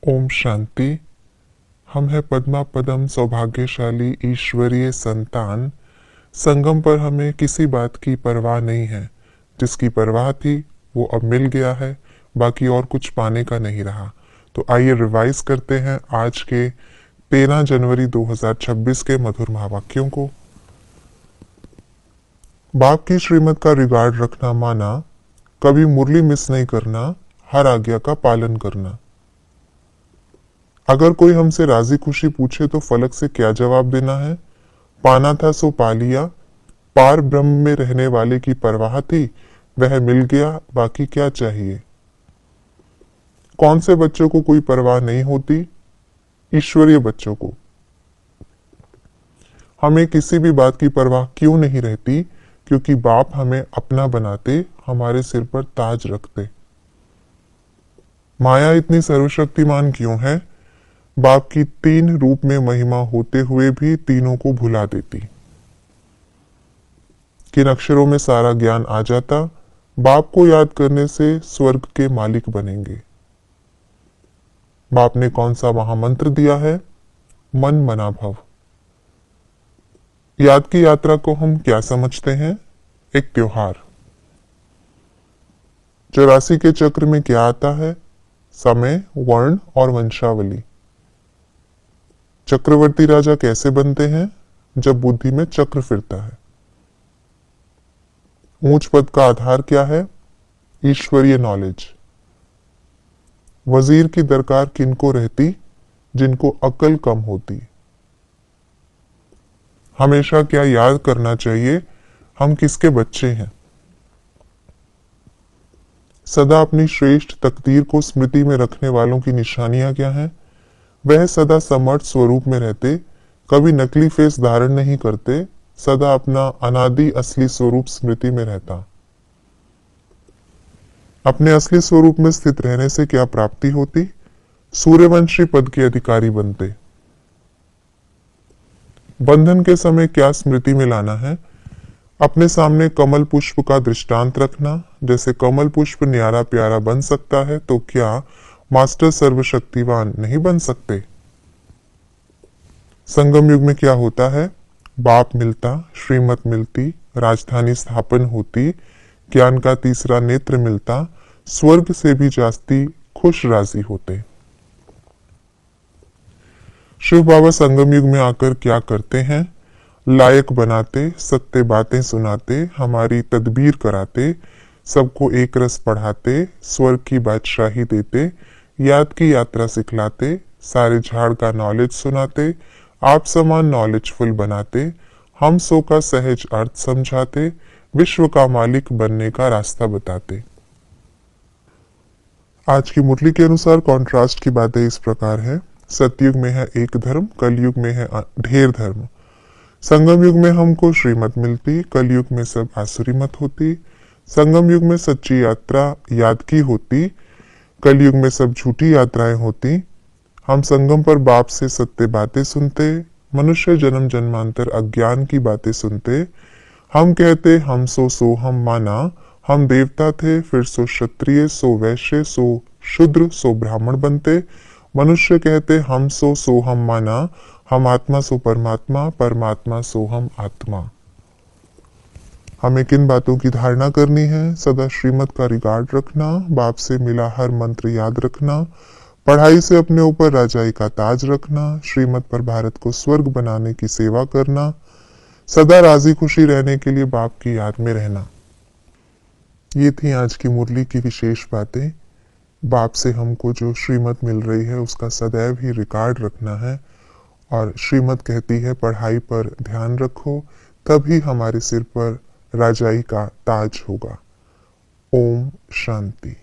ओम शांति। हम है पद्मा पदम सौभाग्यशाली ईश्वरीय संतान। संगम पर हमें किसी बात की परवाह नहीं है। जिसकी परवाह थी वो अब मिल गया है, बाकी और कुछ पाने का नहीं रहा। तो आइए रिवाइज करते हैं आज के 13 जनवरी 2026 के मधुर महावाक्यों को। बाप की श्रीमत का रिगार्ड रखना माना, कभी मुरली मिस नहीं करना, हर आज्ञा का पालन करना। अगर कोई हमसे राजी खुशी पूछे तो फलक से क्या जवाब देना है? पाना था सो पा लिया, पार ब्रह्म में रहने वाले की परवाह थी, वह मिल गया, बाकी क्या चाहिए। कौन से बच्चों को कोई परवाह नहीं होती? ईश्वरीय बच्चों को। हमें किसी भी बात की परवाह क्यों नहीं रहती? क्योंकि बाप हमें अपना बनाते, हमारे सिर पर ताज रखते। माया इतनी सर्वशक्तिमान क्यों है? बाप की 3 रूप में महिमा होते हुए भी तीनों को भुला देती। किन अक्षरों में सारा ज्ञान आ जाता? बाप को याद करने से स्वर्ग के मालिक बनेंगे। बाप ने कौन सा महामंत्र दिया है? मन मना भव। याद की यात्रा को हम क्या समझते हैं? एक त्योहार। 84 के चक्र में क्या आता है? समय, वर्ण और वंशावली। चक्रवर्ती राजा कैसे बनते हैं? जब बुद्धि में चक्र फिरता है। ऊंच पद का आधार क्या है? ईश्वरीय नॉलेज। वजीर की दरकार किनको रहती? जिनको अकल कम होती। हमेशा क्या याद करना चाहिए? हम किसके बच्चे हैं। सदा अपनी श्रेष्ठ तकदीर को स्मृति में रखने वालों की निशानियां क्या हैं? वह सदा समर्थ स्वरूप में रहते, कभी नकली फेस धारण नहीं करते, सदा अपना अनादि असली स्वरूप स्मृति में रहता। अपने असली स्वरूप में स्थित रहने से क्या प्राप्ति होती? सूर्यवंशी पद के अधिकारी बनते। बंधन के समय क्या स्मृति में लाना है? अपने सामने कमल पुष्प का दृष्टांत रखना। जैसे कमल पुष्प न्यारा प्यारा बन सकता है, तो क्या मास्टर सर्वशक्तिवान नहीं बन सकते? संगम युग में क्या होता है? बाप मिलता, श्रीमत मिलती, राजधानी स्थापन होती, ज्ञान का तीसरा नेत्र मिलता, स्वर्ग से भी जास्ती खुश राजी होते। शिव बाबा संगम युग में आकर क्या करते हैं? लायक बनाते, सत्य बातें सुनाते, हमारी तदबीर कराते, सबको एक रस पढ़ाते, स्वर्ग की बादशाही देते, याद की यात्रा सिखलाते, सारे झाड़ का नॉलेज सुनाते, आप समान नॉलेजफुल बनाते, हम सो का सहज अर्थ समझाते, विश्व का मालिक बनने का रास्ता बताते। आज की मुरली के अनुसार कॉन्ट्रास्ट की बातें इस प्रकार है। सतयुग में है एक धर्म, कलयुग में है ढेर धर्म। संगम युग में हमको श्रीमत मिलती, कलयुग में सब आसुरी मत होती। संगम युग में सच्ची यात्रा याद की होती, कलयुग में सब झूठी यात्राएं होती। हम संगम पर बाप से सत्य बातें सुनते, मनुष्य जन्म जन्मांतर अज्ञान की बातें सुनते। हम कहते हम सो हम माना, हम देवता थे फिर सो क्षत्रिय, सो वैश्य, सो शूद्र, सो ब्राह्मण बनते। मनुष्य कहते हम सो हम माना, हम आत्मा सो परमात्मा, परमात्मा सो हम आत्मा। हमें किन बातों की धारणा करनी है? सदा श्रीमत का रिगार्ड रखना, बाप से मिला हर मंत्र याद रखना, पढ़ाई से अपने ऊपर राजाई का ताज रखना, श्रीमत पर भारत को स्वर्ग बनाने की सेवा करना, सदा राजी खुशी रहने के लिए बाप की याद में रहना। ये थी आज की मुरली की विशेष बातें। बाप से हमको जो श्रीमत मिल रही है उसका सदैव ही रिकॉर्ड रखना है। और श्रीमत कहती है पढ़ाई पर ध्यान रखो, तभी हमारे सिर पर राजाई का ताज होगा। ओम शांति।